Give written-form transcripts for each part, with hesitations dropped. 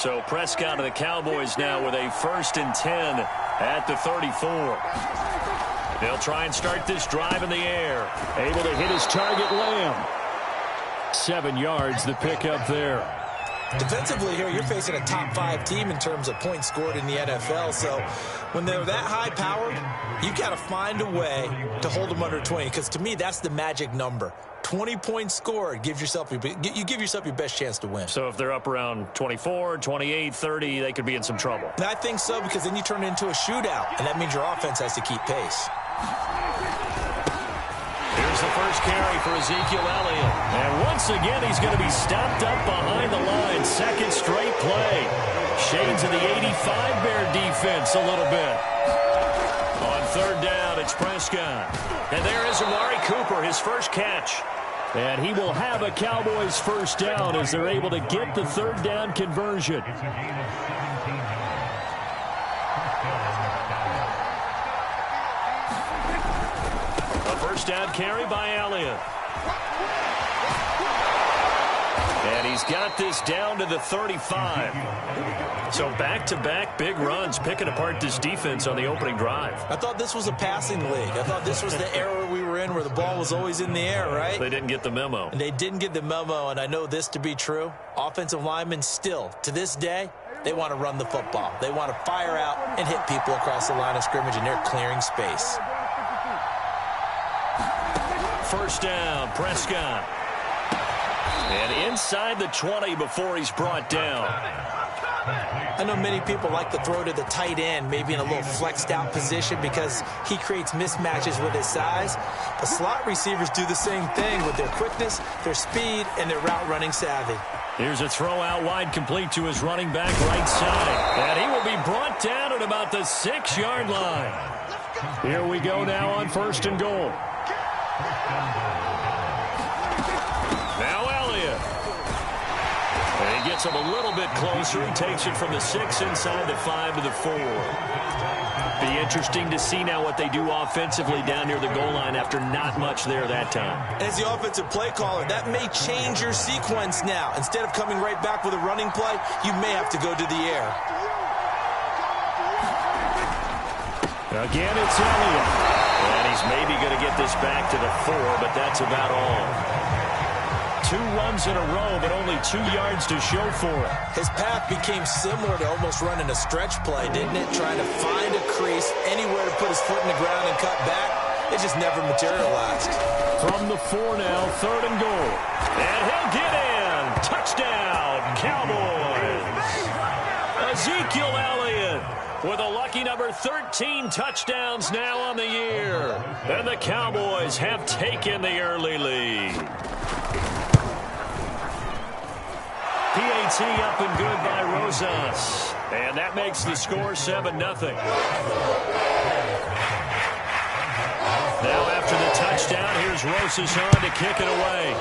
So Prescott and the Cowboys now with a 1st and 10 at the 34. They'll try and start this drive in the air. Able to hit his target, Lamb. 7 yards, the pickup there. Defensively here, you're facing a top 5 team in terms of points scored in the NFL. So when they're that high powered, you got to find a way to hold them under 20. Because to me, that's the magic number. 20 points scored gives yourself you give yourself your best chance to win. So if they're up around 24, 28, 30, they could be in some trouble. And I think so, because then you turn it into a shootout, and that means your offense has to keep pace. Here's the first carry for Ezekiel Elliott. And once again, he's going to be stopped up behind the line. 2nd straight play. Shades of the 85 Bear defense a little bit. On 3rd down, it's Prescott. And there is Amari Cooper, his first catch. And he will have a Cowboys first down as they're able to get the 3rd down conversion. First down carry by Elliott. And he's got this down to the 35. So back-to-back big runs, picking apart this defense on the opening drive. I thought this was a passing league. I thought this was the era we were in where the ball was always in the air, right? They didn't get the memo. And they didn't get the memo, and I know this to be true. Offensive linemen still, to this day, they want to run the football. They want to fire out and hit people across the line of scrimmage, and they're clearing space. First down, Prescott. And inside the 20 before he's brought down. I know many people like to throw to the tight end, maybe in a little flexed out position because he creates mismatches with his size. But slot receivers do the same thing with their quickness, their speed, and their route running savvy. Here's a throw out wide complete to his running back right side. And he will be brought down at about the 6-yard line. Here we go now on 1st and goal. Now Elliott. And he gets him a little bit closer. He takes it from the 6 inside the 5 to the 4. Be interesting to see now what they do offensively down near the goal line after not much there that time. As the offensive play caller, that may change your sequence now. Instead of coming right back with a running play, you may have to go to the air. Again, it's Elliott. And he's maybe going to get this back to the 4, but that's about all. 2 runs in a row, but only 2 yards to show for it. His path became similar to almost running a stretch play, didn't it? Trying to find a crease, anywhere to put his foot in the ground and cut back. It just never materialized. From the 4 now, 3rd and goal. And he'll get in. Touchdown, Cowboys. Ezekiel Elliott with a lucky number 13 touchdowns now on the year. And the Cowboys have taken the early lead. PAT up and good by Rosas. And that makes the score 7-0. Now after the touchdown, here's Rosas on to kick it away.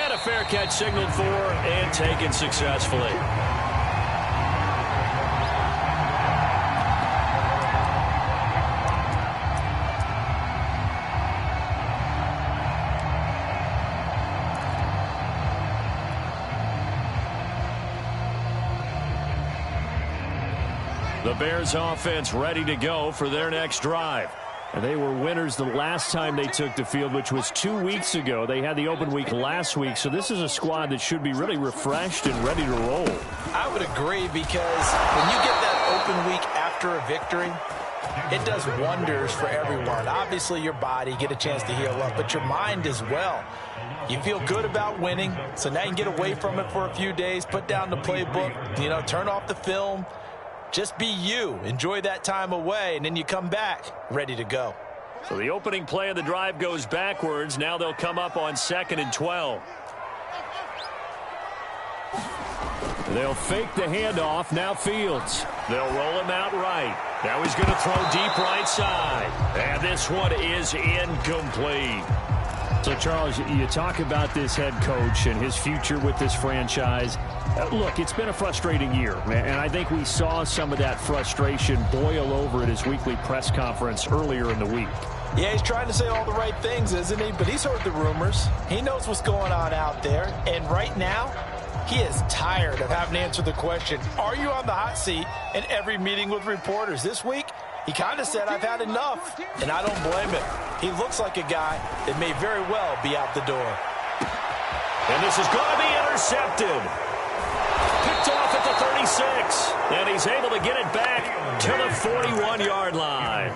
And a fair catch signaled for and taken successfully. The Bears offense ready to go for their next drive. And they were winners the last time they took the field, which was 2 weeks ago. They had the open week last week, so this is a squad that should be really refreshed and ready to roll. I would agree, because when you get that open week after a victory, it does wonders for everyone. Obviously, your body, get a chance to heal up, but your mind as well. You feel good about winning, so now you can get away from it for a few days, put down the playbook, turn off the film. Just be you. Enjoy that time away, and then you come back ready to go. So the opening play of the drive goes backwards. Now they'll come up on 2nd and 12. They'll fake the handoff. Now Fields. They'll roll him out right. Now he's going to throw deep right side. And this one is incomplete. So, Charles, you talk about this head coach and his future with this franchise. Look, it's been a frustrating year, and I think we saw some of that frustration boil over at his weekly press conference earlier in the week. Yeah, he's trying to say all the right things, isn't he? But he's heard the rumors. He knows what's going on out there. And right now, He is tired of having to answer the question, are you on the hot seat, in every meeting with reporters. This week, he kind of said, I've had enough, and I don't blame him. He looks like a guy that may very well be out the door. And this is going to be intercepted. Picked off at the 36, and he's able to get it back to the 41-yard line.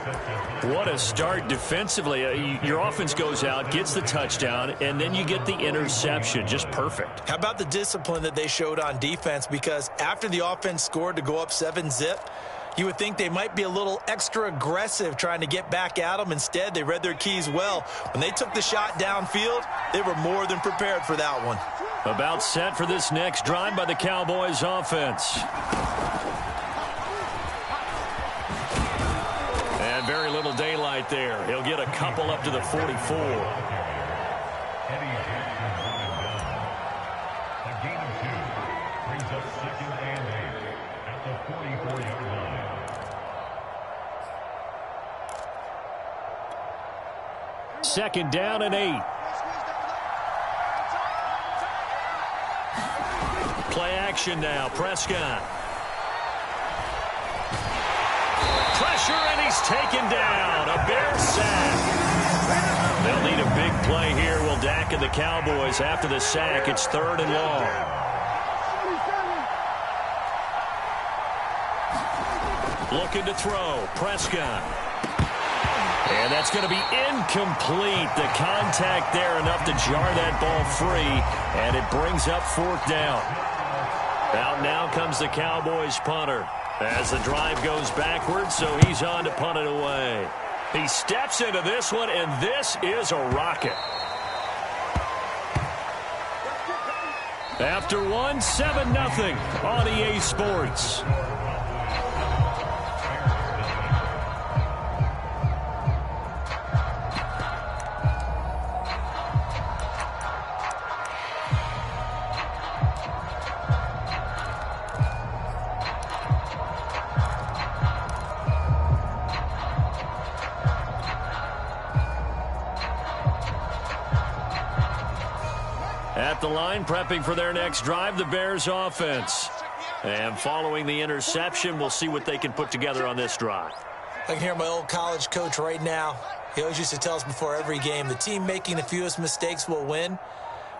What a start defensively. Your offense goes out, gets the touchdown, and then you get the interception. Just perfect. How about the discipline that they showed on defense? Because after the offense scored to go up 7-zip, you would think they might be a little extra aggressive trying to get back at them. Instead, they read their keys well. When they took the shot downfield, they were more than prepared for that one. About set for this next drive by the Cowboys offense. And very little daylight there. He'll get a couple up to the 44. Second down and 8. Play action now. Prescott. Pressure, and he's taken down. A Bear sack. They'll need a big play here. Will Dak and the Cowboys after the sack. It's 3rd and long. Looking to throw. Prescott. And that's going to be incomplete. The contact there enough to jar that ball free, and it brings up 4th down. Out now comes the Cowboys punter as the drive goes backwards, so he's on to punt it away. He steps into this one, and this is a rocket. After one, 7-0 on EA Sports. At the line, prepping for their next drive, the Bears offense. And following the interception, we'll see what they can put together on this drive. I can hear my old college coach right now. He always used to tell us before every game, the team making the fewest mistakes will win.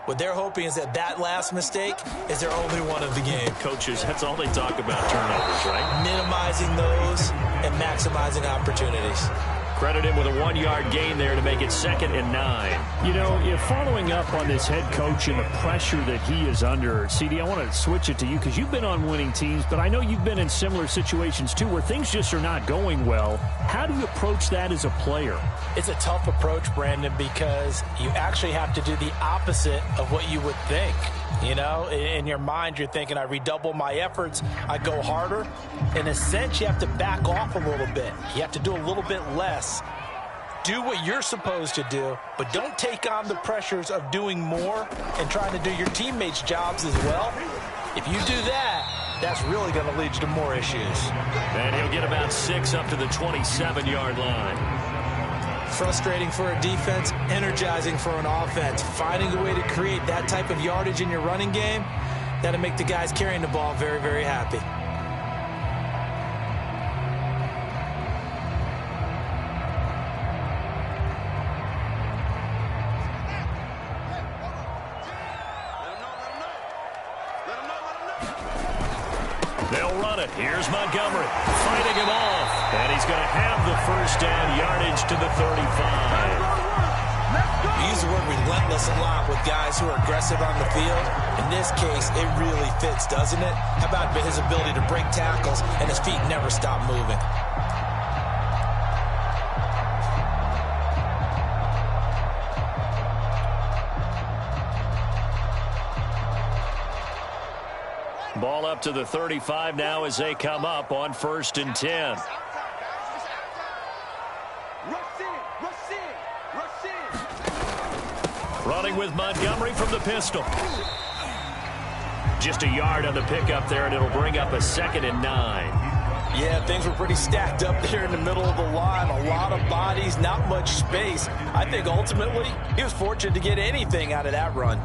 What they're hoping is that that last mistake is their only one of the game. Coaches, that's all they talk about, turnovers, right? Minimizing those and maximizing opportunities. Credit him with a 1-yard gain there to make it 2nd and 9. You know, following up on this head coach and the pressure that he is under, CD, I want to switch it to you because you've been on winning teams, but I know you've been in similar situations too where things just are not going well. How do you approach that as a player? It's a tough approach, Brandon, because you actually have to do the opposite of what you would think. You know, in your mind, you're thinking, I redouble my efforts, I go harder. In a sense, you have to back off a little bit. You have to do a little bit less. Do what you're supposed to do, but don't take on the pressures of doing more and trying to do your teammates' jobs as well. If you do that, that's really going to lead you to more issues. And he'll get about 6 up to the 27-yard line. Frustrating for a defense, energizing for an offense. Finding a way to create that type of yardage in your running game, that'll make the guys carrying the ball very, very happy. They'll run it. Here's Montgomery fighting him off. And he's going to have the 1st down, yardage to the 35. We use the word relentless a lot with guys who are aggressive on the field. In this case, it really fits, doesn't it? How about his ability to break tackles and his feet never stop moving? Ball up to the 35 now as they come up on 1st and 10. Running with Montgomery from the pistol. Just a yard on the pickup there, and it'll bring up a 2nd and 9. Yeah, things were pretty stacked up there in the middle of the line. A lot of bodies, not much space. I think ultimately he was fortunate to get anything out of that run.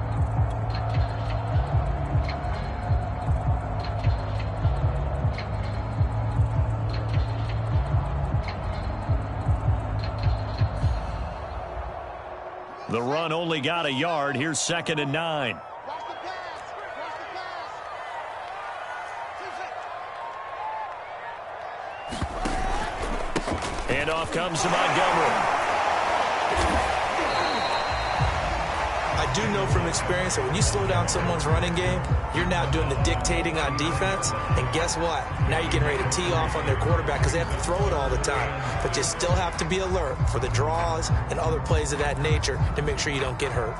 The run only got a yard. Here's 2nd and 9. And off comes to Montgomery. I do know from experience that when you slow down someone's running game, you're now doing the dictating on defense. And guess what? Now you're getting ready to tee off on their quarterback because they have to throw it all the time. But you still have to be alert for the draws and other plays of that nature to make sure you don't get hurt.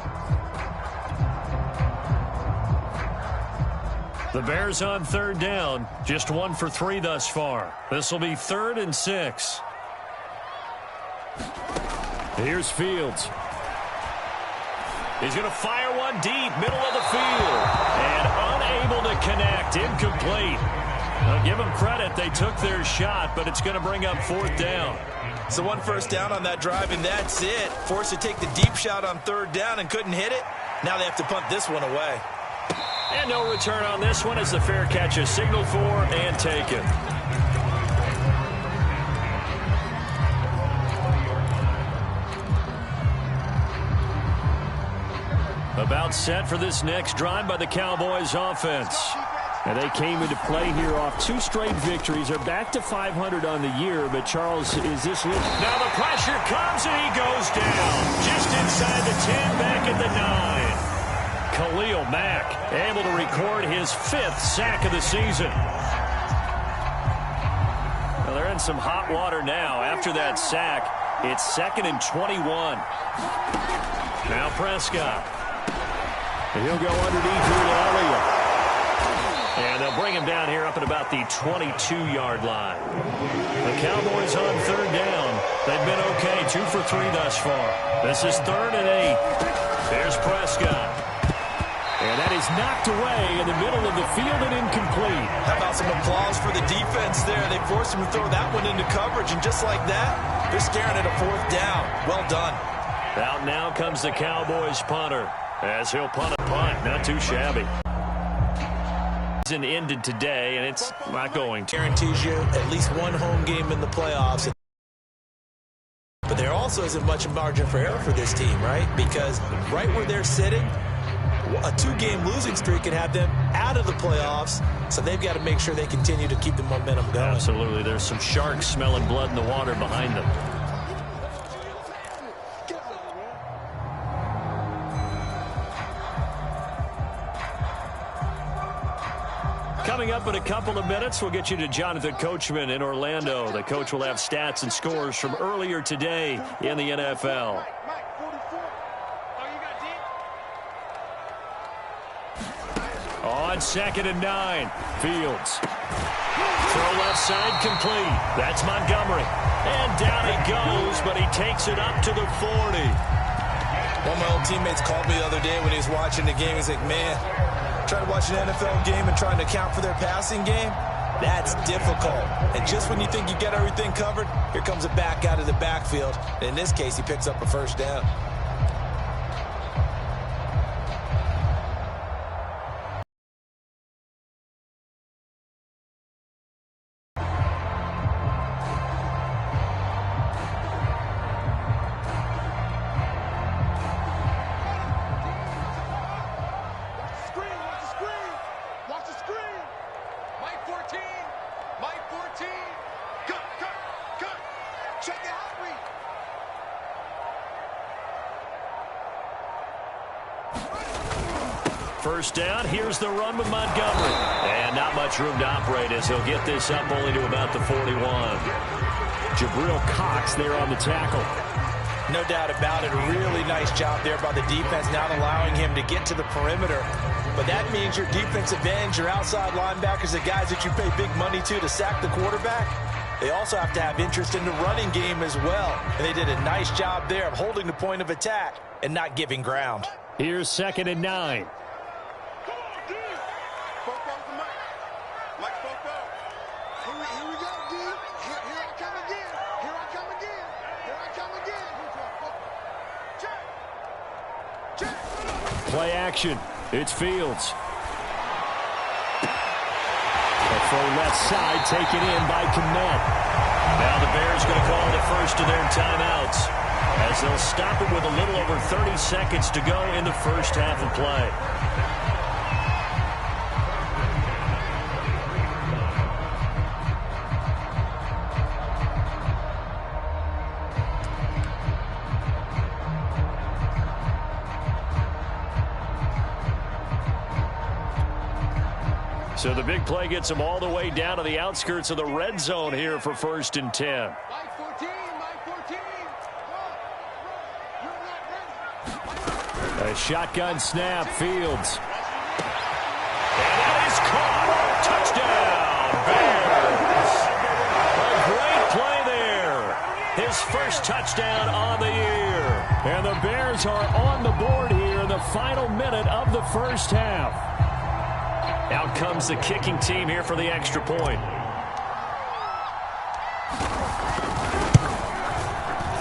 The Bears on 3rd down. Just 1 for 3 thus far. This will be 3rd and 6. Here's Fields. He's going to fire one deep, middle of the field. And unable to connect, incomplete. Now give them credit, they took their shot, but it's going to bring up 4th down. So 1 first down on that drive, and that's it. Forced to take the deep shot on 3rd down and couldn't hit it. Now they have to punt this one away. And no return on this one as the fair catch is signaled for and taken. About set for this next drive by the Cowboys offense. And they came into play here off 2 straight victories. They're back to 500 on the year, but Charles, is this... Now the pressure comes and he goes down. Just inside the 10, back at the 9. Khalil Mack able to record his 5th sack of the season. Well, they're in some hot water now. After that sack, it's 2nd and 21. Now Prescott. He'll go underneath here to Elliott. And they'll bring him down here up at about the 22-yard line. The Cowboys on 3rd down. They've been okay, 2 for 3 thus far. This is 3rd and 8. There's Prescott. And that is knocked away in the middle of the field and incomplete. How about some applause for the defense there? They forced him to throw that one into coverage, and just like that, they're staring at a 4th down. Well done. Out now comes the Cowboys punter, as he'll punt a punt. Not too shabby. Season ended today, and it's not going to. Guarantees you at least 1 home game in the playoffs. But there also isn't much margin for error for this team, right? Because right where they're sitting, a 2-game losing streak can have them out of the playoffs, so they've got to make sure they continue to keep the momentum going. Absolutely. There's some sharks smelling blood in the water behind them. Coming up in a couple of minutes, we'll get you to Jonathan Coachman in Orlando. The coach will have stats and scores from earlier today in the NFL. On 2nd and 9, Fields. Throw left side complete. That's Montgomery. And down he goes, but he takes it up to the 40. One of my old teammates called me the other day when he was watching the game. He's like, man, trying to watch an NFL game and trying to account for their passing game, that's difficult. And just when you think you get everything covered, here comes a back out of the backfield. And in this case, he picks up a 1st down. First down, here's the run with Montgomery. And not much room to operate as he'll get this up only to about the 41. Jabril Cox there on the tackle. No doubt about it. A really nice job there by the defense, not allowing him to get to the perimeter. But that means your defensive ends, your outside linebackers, the guys that you pay big money to sack the quarterback, they also have to have interest in the running game as well. And they did a nice job there of holding the point of attack and not giving ground. Here's 2nd and 9. Play action. It's Fields. From left side, taken in by Kmet. Now the Bears going to call the first of their timeouts. as they'll stop it with a little over 30 seconds to go in the first half of play. So the big play gets them all the way down to the outskirts of the red zone here for 1st and 10. A shotgun snap, Fields. And that is caught. Touchdown, Bears. A great play there. His first touchdown on the year. And the Bears are on the board here in the final minute of the first half. Out comes the kicking team here for the extra point.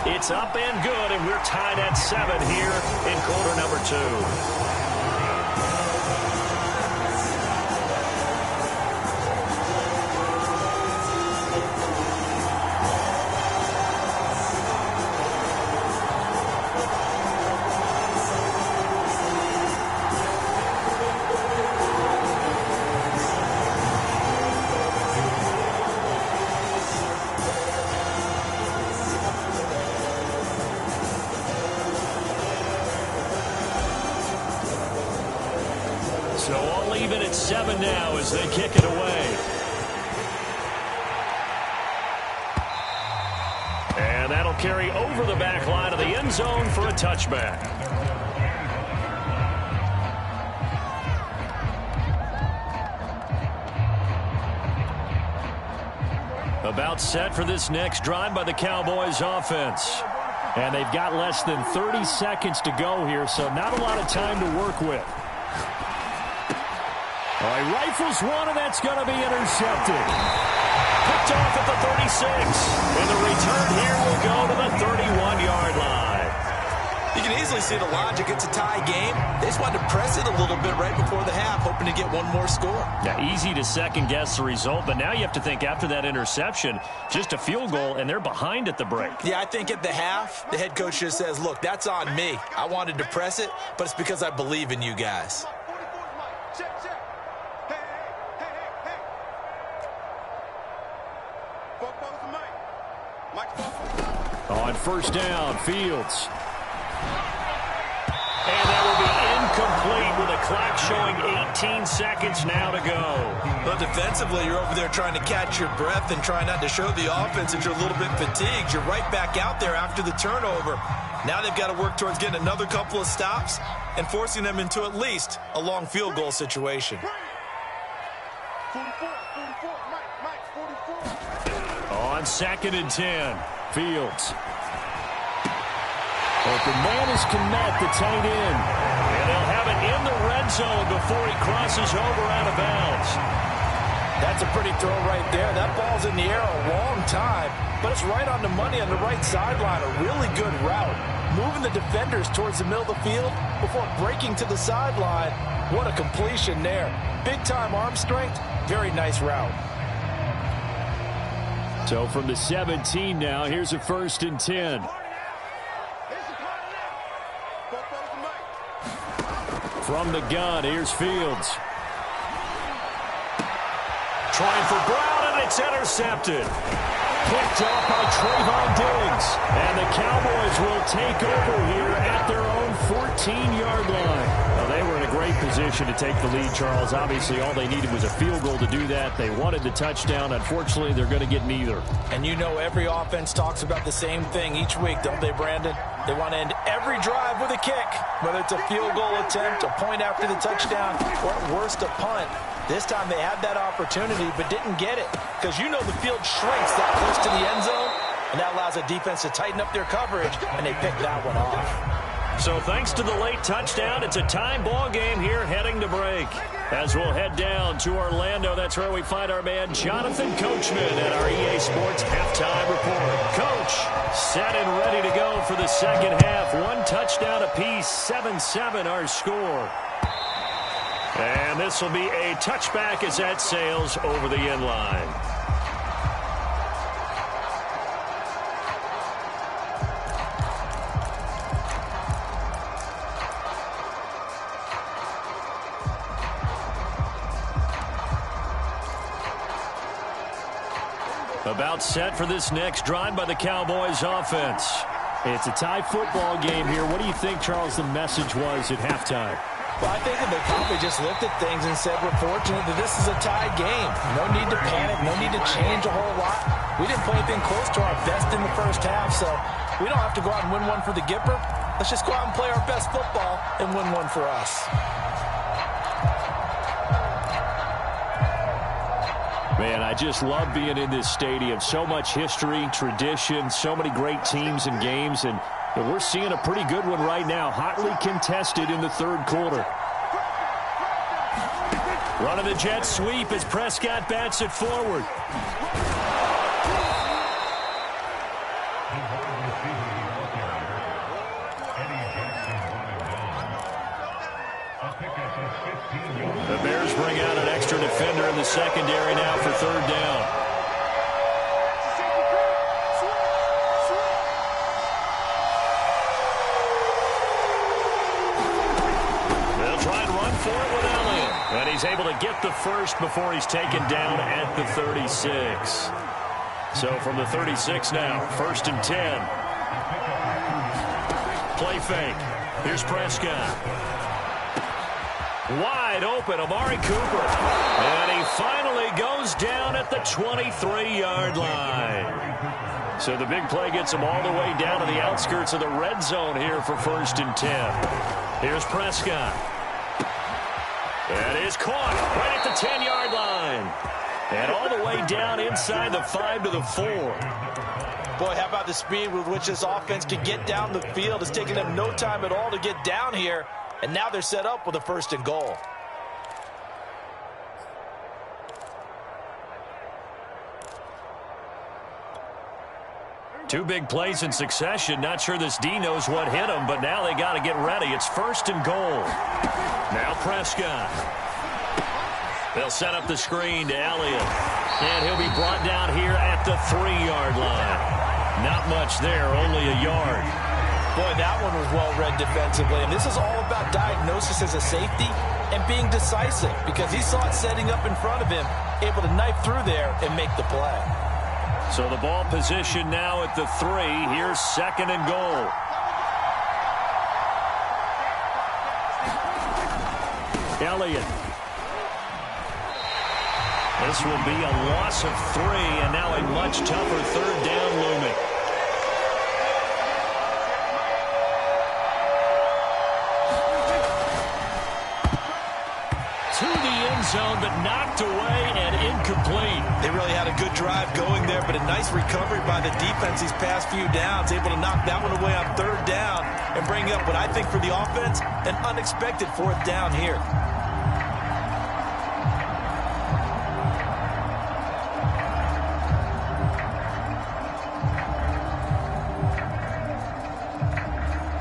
It's up and good, and we're tied at 7 here in quarter number 2. So all even at 7 now as they kick it away. And that'll carry over the back line of the end zone for a touchback. About set for this next drive by the Cowboys offense. And they've got less than 30 seconds to go here, so not a lot of time to work with. All right, rifles one, and that's going to be intercepted. Picked off at the 36. And the return here will go to the 31-yard line. You can easily see the logic. It's a tie game. They just wanted to press it a little bit right before the half, hoping to get one more score. Yeah, easy to second-guess the result, but now you have to think after that interception, just a field goal, and they're behind at the break. Yeah, I think at the half, the head coach just says, look, that's on me. I wanted to press it, but it's because I believe in you guys. On first down, Fields. And that will be incomplete with a clock showing 18 seconds now to go. But defensively, you're over there trying to catch your breath and try not to show the offense that you're a little bit fatigued. You're right back out there after the turnover. Now they've got to work towards getting another couple of stops and forcing them into at least a long field goal situation. On 2nd and 10, Fields. Open man is Kmet, the tight end. And they'll have it in the red zone before he crosses over out of bounds. That's a pretty throw right there. That ball's in the air a long time, but it's right on the money on the right sideline. A really good route. Moving the defenders towards the middle of the field before breaking to the sideline. What a completion there. Big-time arm strength. Very nice route. So from the 17 now, here's a 1st and 10. From the gun, here's Fields. Trying for Brown, and it's intercepted. Picked off by Trayvon Diggs. And the Cowboys will take over here at their own 14-yard line. Now, they were in a great position to take the lead, Charles. Obviously, all they needed was a field goal to do that. They wanted the touchdown. Unfortunately, they're going to get neither. And you know every offense talks about the same thing each week, don't they, Brandon? They want to end every drive with a kick, whether it's a field goal attempt, a point after the touchdown, or at worst a punt. This time they had that opportunity but didn't get it because you know the field shrinks that close to the end zone, and that allows a defense to tighten up their coverage, and they picked that one off. So thanks to the late touchdown, it's a time ball game here heading to break. As we'll head down to Orlando, that's where we find our man Jonathan Coachman at our EA Sports Halftime Report. Coach, set and ready to go for the second half. One touchdown apiece, 7-7 our score. And this will be a touchback as that sails over the end line. About set for this next drive by the Cowboys offense. It's a tie football game here. What do you think, Charles, the message was at halftime? Well, I think that they probably just looked at things and said, we're fortunate that this is a tie game. No need to panic. No need to change a whole lot. We didn't play anything close to our best in the first half, so we don't have to go out and win one for the Gipper. Let's just go out and play our best football and win one for us. Man, I just love being in this stadium. So much history, tradition, so many great teams and games, and we're seeing a pretty good one right now. Hotly contested in the third quarter. Running the jet sweep as Prescott bats it forward. The Bears bring out an extra defender in the secondary now for third down. They'll try and run for it with Elliott. And he's able to get the first before he's taken down at the 36. So from the 36 now, 1st and 10. Play fake. Here's Prescott. Wide open, Amari Cooper. And he finally goes down at the 23-yard line. So the big play gets him all the way down to the outskirts of the red zone here for 1st and 10. Here's Prescott. That is caught right at the 10-yard line. And all the way down inside the 5 to the 4. Boy, how about the speed with which this offense can get down the field? It's taken them no time at all to get down here. And now they're set up with a 1st and goal. Two big plays in succession. Not sure this D knows what hit him, but now they got to get ready. It's 1st and goal. Now Prescott. They'll set up the screen to Elliott. And he'll be brought down here at the 3-yard line. Not much there, only a yard. Boy, that one was well read defensively. And this is all about diagnosis as a safety and being decisive, because he saw it setting up in front of him, able to knife through there and make the play. So the ball position now at the 3. Here's 2nd and goal. Elliott. This will be a loss of 3, and now a much tougher 3rd down looming. To the end zone, but knocked away and incomplete. They really had a good drive going there, but a nice recovery by the defense these past few downs, able to knock that one away on 3rd down and bring up what I think for the offense, an unexpected 4th down here.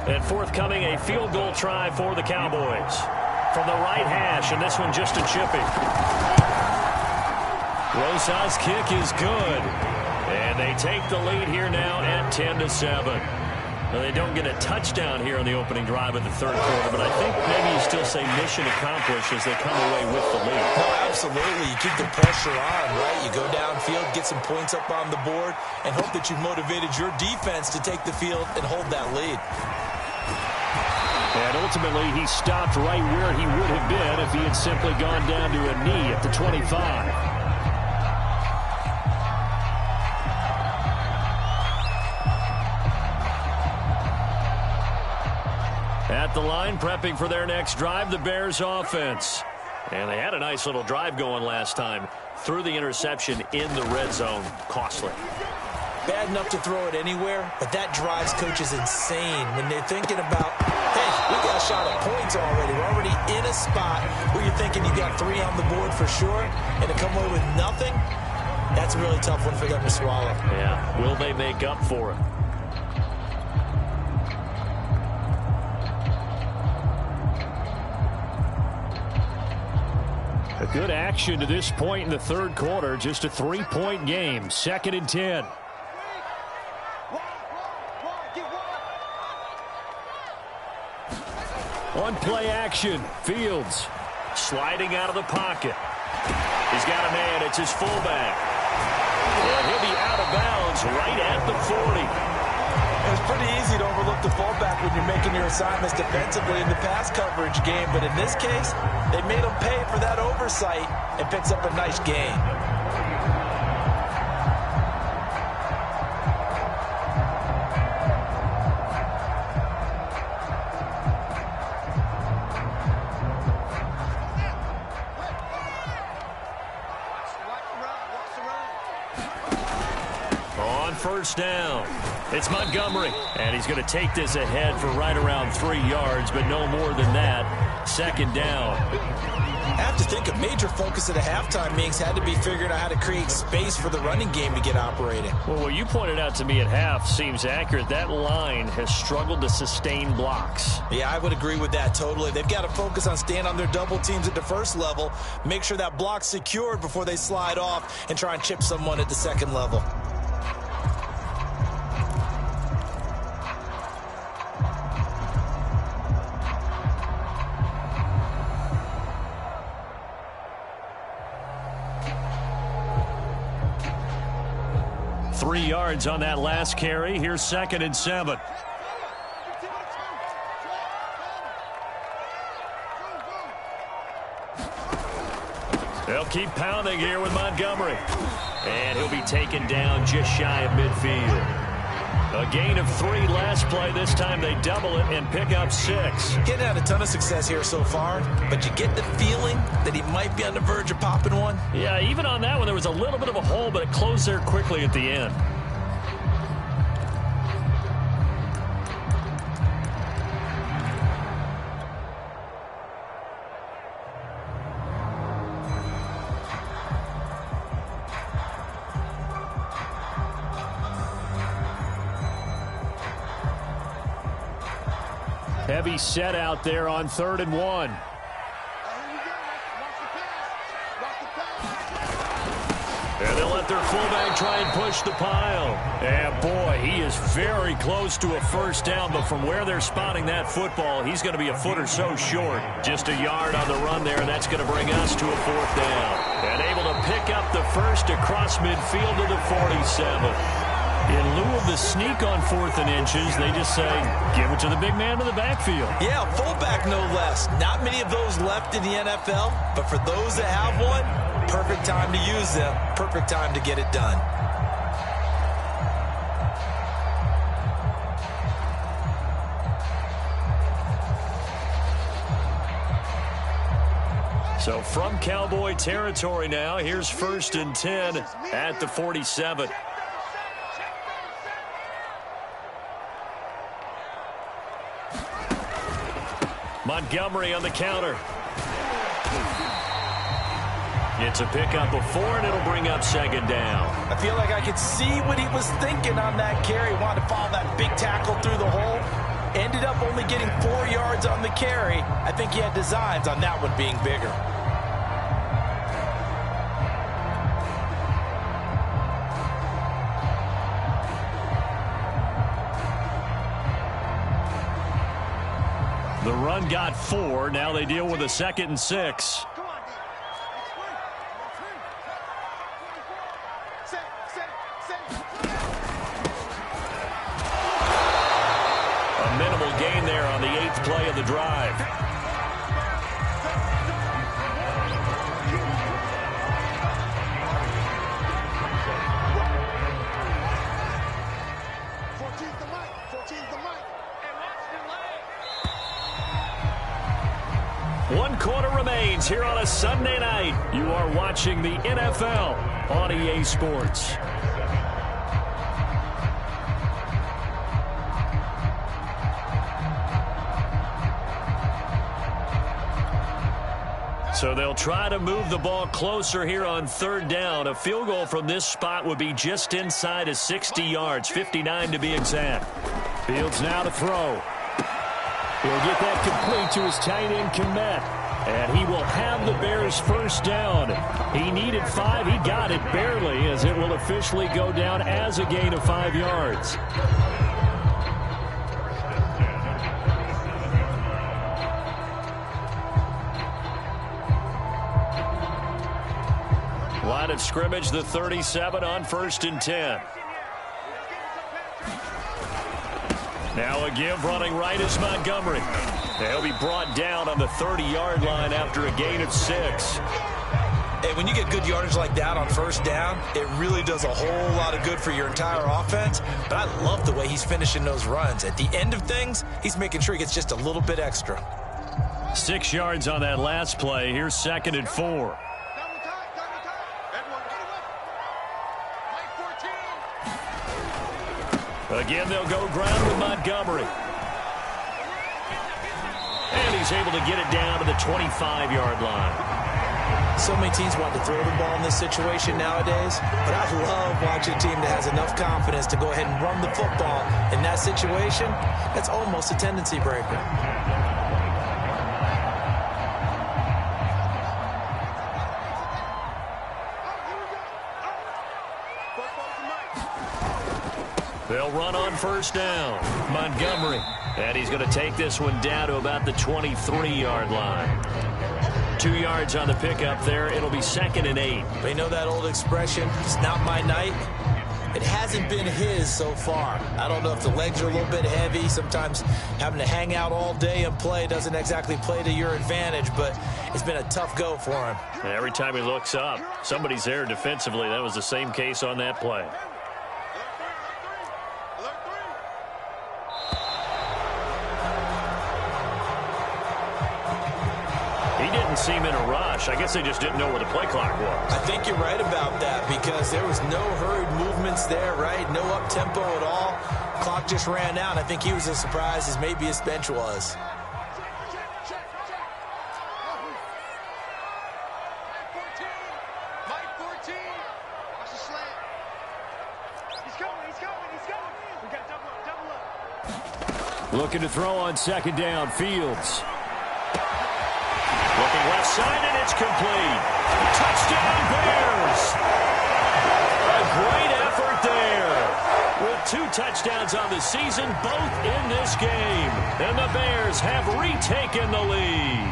And forthcoming, a field goal try for the Cowboys. From the right hash, and this one just a chippy. Rosa's kick is good. And they take the lead here now at 10-7. Well, they don't get a touchdown here on the opening drive of the 3rd quarter, but I think maybe you still say mission accomplished as they come away with the lead. No, absolutely. You keep the pressure on, right? You go downfield, get some points up on the board, and hope that you've motivated your defense to take the field and hold that lead. And ultimately, he stopped right where he would have been if he had simply gone down to a knee at the 25. At the line, prepping for their next drive, the Bears offense. And they had a nice little drive going last time. Threw the interception in the red zone. Costly. Bad enough to throw it anywhere, but that drives coaches insane when they're thinking about, hey, we got a shot at points already. We're already in a spot where you're thinking you got 3 on the board for sure, and to come away with nothing, that's a really tough one for them to swallow. Yeah, will they make up for it? A good action to this point in the 3rd quarter. Just a 3-point game. 2nd and 10. On play action, Fields sliding out of the pocket. He's got a man. It's his fullback. And he'll be out of bounds right at the 40. It's pretty easy to overlook the fullback when you're making your assignments defensively in the pass coverage game, but in this case, they made him pay for that oversight and picks up a nice gain. On first down, it's Montgomery, and he's going to take this ahead for right around 3 yards, but no more than that. Second down. I have to think a major focus of the halftime meetings had to be figuring out how to create space for the running game to get operating. Well, what you pointed out to me at half seems accurate. That line has struggled to sustain blocks. Yeah, I would agree with that totally. They've got to focus on staying on their double teams at the first level, make sure that block's secured before they slide off and try and chip someone at the second level. Three yards on that last carry. Here's 2nd and 7. They'll keep pounding here with Montgomery. And he'll be taken down just shy of midfield. A gain of 3 last play. This time they double it and pick up 6. Getting had a ton of success here so far, but you get the feeling that he might be on the verge of popping one. Yeah, even on that one, there was a little bit of a hole, but it closed there quickly at the end. Heavy set out there on 3rd and 1. And they'll let their fullback try and push the pile. And boy, he is very close to a first down, but from where they're spotting that football, he's going to be a foot or so short. Just a yard on the run there, and that's going to bring us to a 4th down. And able to pick up the first across midfield to the 47. In lieu of the sneak on 4th and inches, they just say, give it to the big man in the backfield. Yeah, fullback no less. Not many of those left in the NFL, but for those that have one, perfect time to use them, perfect time to get it done. So from Cowboy territory now, here's 1st and 10 at the 47. Montgomery on the counter. It's a pickup of 4, and it'll bring up 2nd down. I feel like I could see what he was thinking on that carry. Wanted to follow that big tackle through the hole. Ended up only getting 4 yards on the carry. I think he had designs on that one being bigger. The run got 4. Now they deal with a 2nd and 6. A minimal gain there on the 8th play of the drive. One quarter remains here on a Sunday night. You are watching the NFL on EA Sports. So they'll try to move the ball closer here on 3rd down. A field goal from this spot would be just inside of 60 yards, 59 to be exact. Fields now to throw. He'll get that complete to his tight end, Kmet. And he will have the Bears' first down. He needed 5. He got it barely, as it will officially go down as a gain of 5 yards. Line of scrimmage, the 37 on 1st and 10. Now a give running right is Montgomery. He'll be brought down on the 30-yard line after a gain of 6. Hey, when you get good yardage like that on 1st down, it really does a whole lot of good for your entire offense. But I love the way he's finishing those runs. At the end of things, he's making sure he gets just a little bit extra. 6 yards on that last play. Here's 2nd and 4. Again, they'll go ground with Montgomery. And he's able to get it down to the 25-yard line. So many teams want to throw the ball in this situation nowadays, but I love watching a team that has enough confidence to go ahead and run the football. In that situation, that's almost a tendency breaker. They'll run on 1st down. Montgomery. And he's going to take this one down to about the 23-yard line. 2 yards on the pickup there. It'll be 2nd and 8. They know that old expression, it's not my night. It hasn't been his so far. I don't know if the legs are a little bit heavy. Sometimes having to hang out all day and play doesn't exactly play to your advantage, but it's been a tough go for him. And every time he looks up, somebody's there defensively. That was the same case on that play. Seem in a rush. I guess they just didn't know where the play clock was. I think you're right about that because there was no hurried movements there, right? No up-tempo at all. Clock just ran out. I think he was as surprised as maybe his bench was. Looking to throw on 2nd down. Fields. Looking left side, and it's complete. Touchdown, Bears! A great effort there. With 2 touchdowns on the season, both in this game. And the Bears have retaken the lead.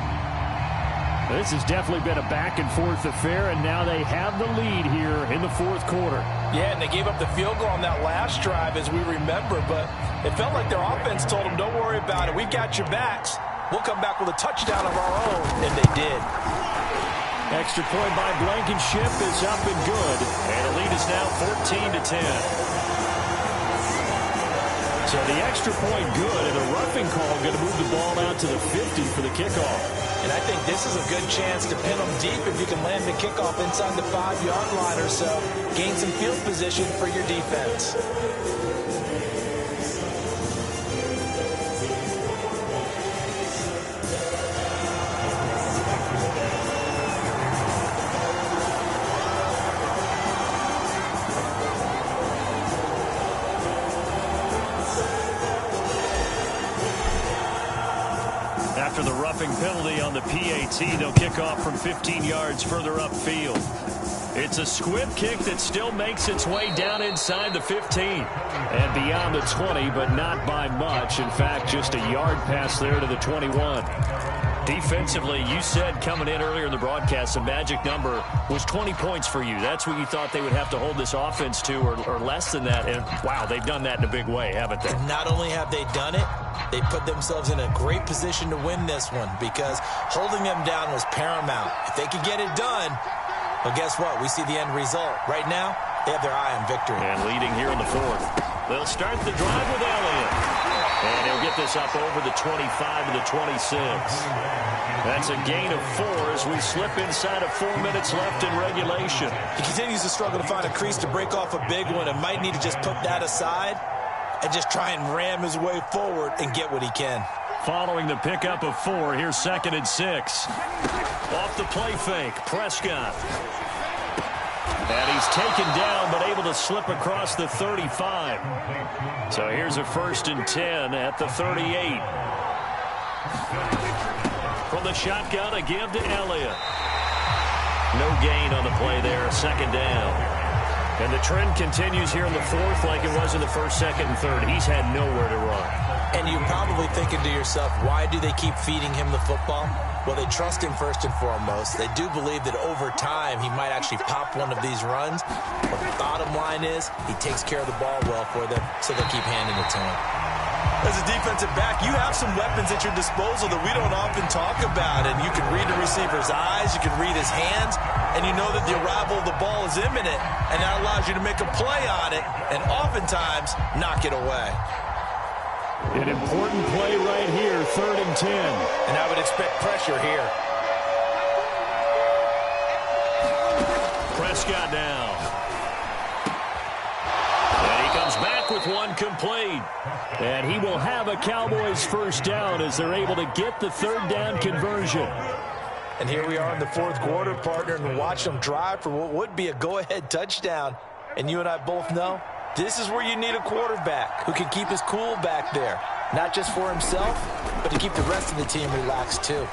This has definitely been a back-and-forth affair, and now they have the lead here in the 4th quarter. Yeah, and they gave up the field goal on that last drive, as we remember, but it felt like their offense told them, don't worry about it. We've got your backs. We'll come back with a touchdown of our own, and they did. Extra point by Blankenship is up and good. And the lead is now 14-10. So the extra point good, and a roughing call going to move the ball out to the 50 for the kickoff. And I think this is a good chance to pin them deep if you can land the kickoff inside the 5-yard line or so. Gain some field position for your defense. After the roughing penalty on the PAT, they'll kick off from 15 yards further upfield. It's a squib kick that still makes its way down inside the 15. And beyond the 20, but not by much. In fact, just a yard pass there to the 21. Defensively, you said coming in earlier in the broadcast, the magic number was 20 points for you. That's what you thought they would have to hold this offense to, or less than that. And, wow, they've done that in a big way, haven't they? Not only have they done it, they put themselves in a great position to win this one because holding them down was paramount. If they could get it done, well, guess what? We see the end result. Right now, they have their eye on victory. And leading here in the 4th. They'll start the drive with Elliott. And he'll get this up over the 25 to the 26. That's a gain of 4 as we slip inside of 4 minutes left in regulation. He continues to struggle to find a crease to break off a big one and might need to just put that aside and just try and ram his way forward and get what he can. Following the pickup of 4, here's 2nd and 6. Off the play fake, Prescott. And he's taken down, but able to slip across the 35. So here's a 1st and 10 at the 38. From the shotgun, a give to Elliott. No gain on the play there, 2nd down. And the trend continues here in the fourth like it was in the first, second, and third. He's had nowhere to run. And you're probably thinking to yourself, why do they keep feeding him the football? Well, they trust him first and foremost. They do believe that over time he might actually pop one of these runs. But the bottom line is he takes care of the ball well for them, so they'll keep handing it to him. As a defensive back, you have some weapons at your disposal that we don't often talk about. And you can read the receiver's eyes, you can read his hands, and you know that the arrival of the ball is imminent. And that allows you to make a play on it and oftentimes knock it away. An important play right here, 3rd and 10. And I would expect pressure here. Prescott now. And he comes back with one complete. And he will have a Cowboys first down as they're able to get the 3rd down conversion. And here we are in the 4th quarter, partner, and watch them drive for what would be a go-ahead touchdown. And you and I both know this is where you need a quarterback who can keep his cool back there. Not just for himself, but to keep the rest of the team relaxed too.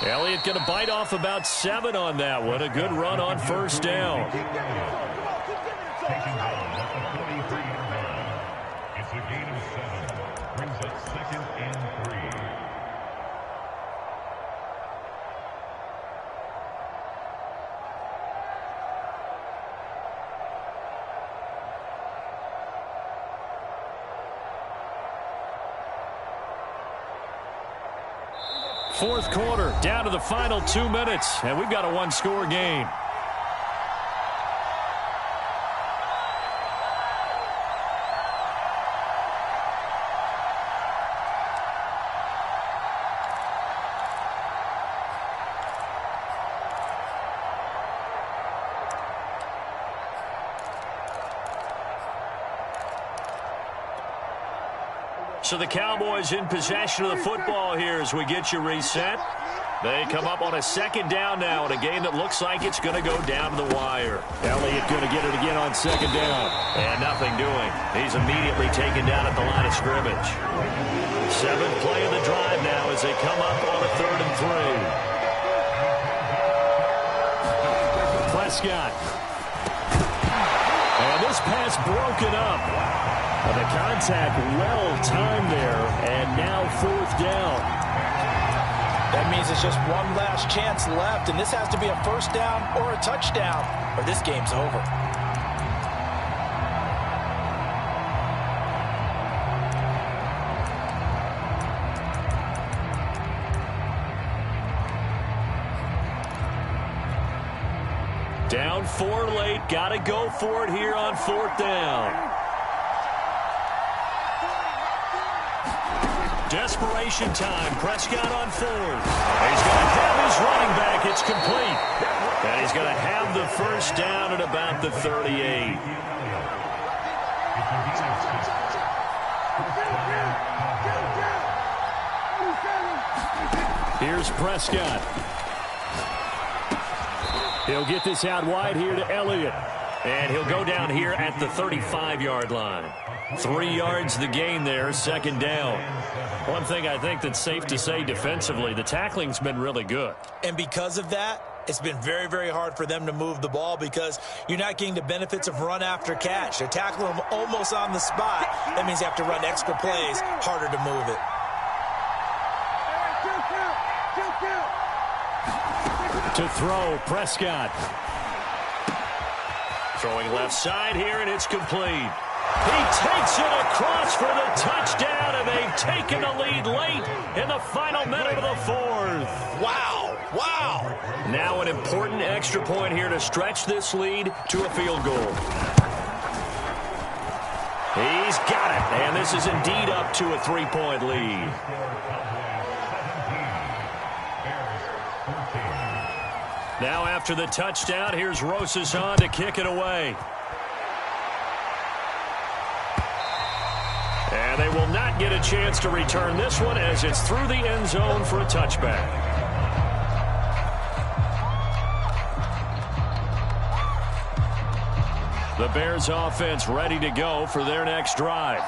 Elliott going to bite off about 7 on that one. A good run on first down. It's a gain of 7. Brings up 2nd and 3. Fourth quarter, down to the final 2 minutes, and we've got a one-score game. So the Cowboys in possession of the football here as we get you reset. They come up on a 2nd down now in a game that looks like it's going to go down to the wire. Elliott going to get it again on 2nd down. And nothing doing. He's immediately taken down at the line of scrimmage. 7th play of the drive now as they come up on a 3rd and 3. Prescott. And this pass broken up. The contact well-timed there, and now 4th down. That means it's just one last chance left, and this has to be a first down or a touchdown, or this game's over. Down 4 late, got to go for it here on 4th down. Desperation time. Prescott on 4th. He's going to have his running back. It's complete. And he's going to have the first down at about the 38. Here's Prescott. He'll get this out wide here to Elliott. And he'll go down here at the 35-yard line. 3 yards the gain there, 2nd down. One thing I think that's safe to say defensively, the tackling's been really good. And because of that, it's been very, very hard for them to move the ball because you're not getting the benefits of run after catch. They're tackling them almost on the spot. That means they have to run extra plays, harder to move it. To throw, Prescott. Throwing left side here, and it's complete. He takes it across for the touchdown, and they've taken the lead late in the final minute of the 4th. Wow, wow. Now an important extra point here to stretch this lead to a field goal. He's got it, and this is indeed up to a 3-point lead. Now after the touchdown, here's Rosas to kick it away. And they will not get a chance to return this one as it's through the end zone for a touchback. The Bears offense ready to go for their next drive.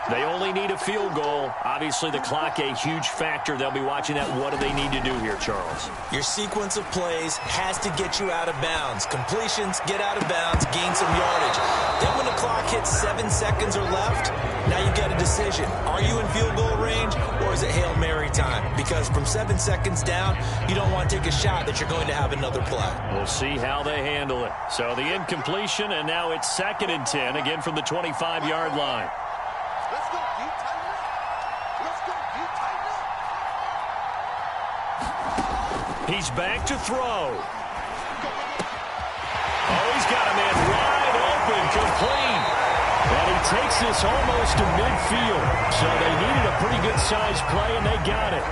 They only need a field goal. Obviously, the clock a huge factor. They'll be watching that. What do they need to do here, Charles? Your sequence of plays has to get you out of bounds. Completions, get out of bounds, gain some yardage. Then when the clock hits 7 seconds or left, now you get a decision. Are you in field goal range, or is it Hail Mary time? Because from 7 seconds down, you don't want to take a shot that you're going to have another play. We'll see how they handle it. So the incompletion, and now it's 2nd and 10, again from the 25-yard line. Let's go, deep, tighten up. Let's go, deep, tighten up. He's back to throw. Oh, he's got a man wide open, complete. And he takes this almost to midfield. So they needed a pretty good-sized play, and they got it.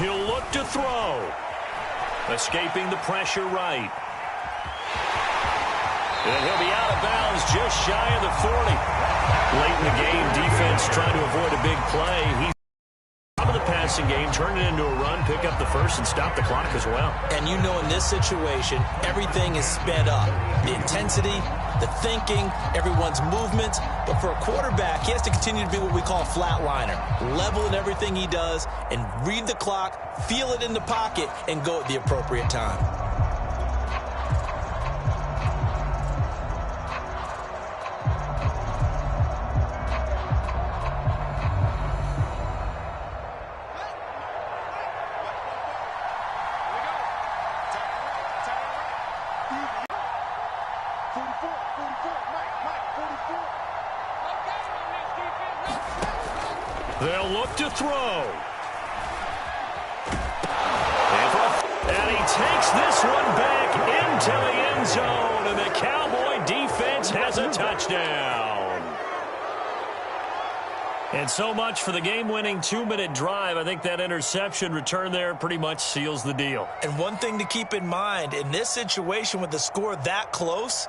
He'll look to throw. Escaping the pressure right. And he'll be out of bounds just shy of the 40. Late in the game, defense trying to avoid a big play. He's top of the passing game, turn it into a run, pick up the first, and stop the clock as well. And you know in this situation, everything is sped up. The intensity, the thinking, everyone's movement. But for a quarterback, he has to continue to be what we call a flatliner. Level in everything he does and read the clock, feel it in the pocket, and go at the appropriate time. They'll look to throw. And he takes this one back into the end zone, and the Cowboy defense has a touchdown. And so much for the game-winning 2-minute drive. I think that interception return there pretty much seals the deal. And one thing to keep in mind, in this situation with the score that close,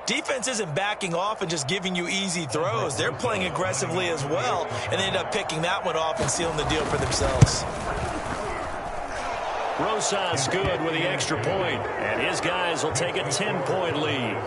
defense isn't backing off and just giving you easy throws. They're playing aggressively as well, and they end up picking that one off and sealing the deal for themselves. Rosas good with the extra point, and his guys will take a 10-point lead.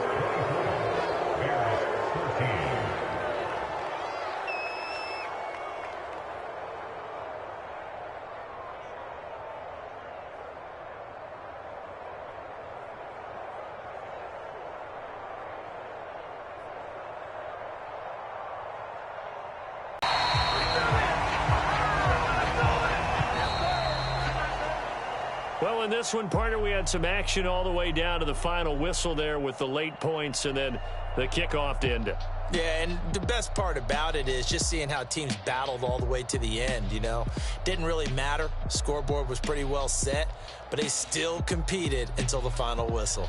Well, in this one, partner, we had some action all the way down to the final whistle there with the late points and then the kickoff to end it. Yeah, and the best part about it is just seeing how teams battled all the way to the end, you know. Didn't really matter. Scoreboard was pretty well set, but they still competed until the final whistle.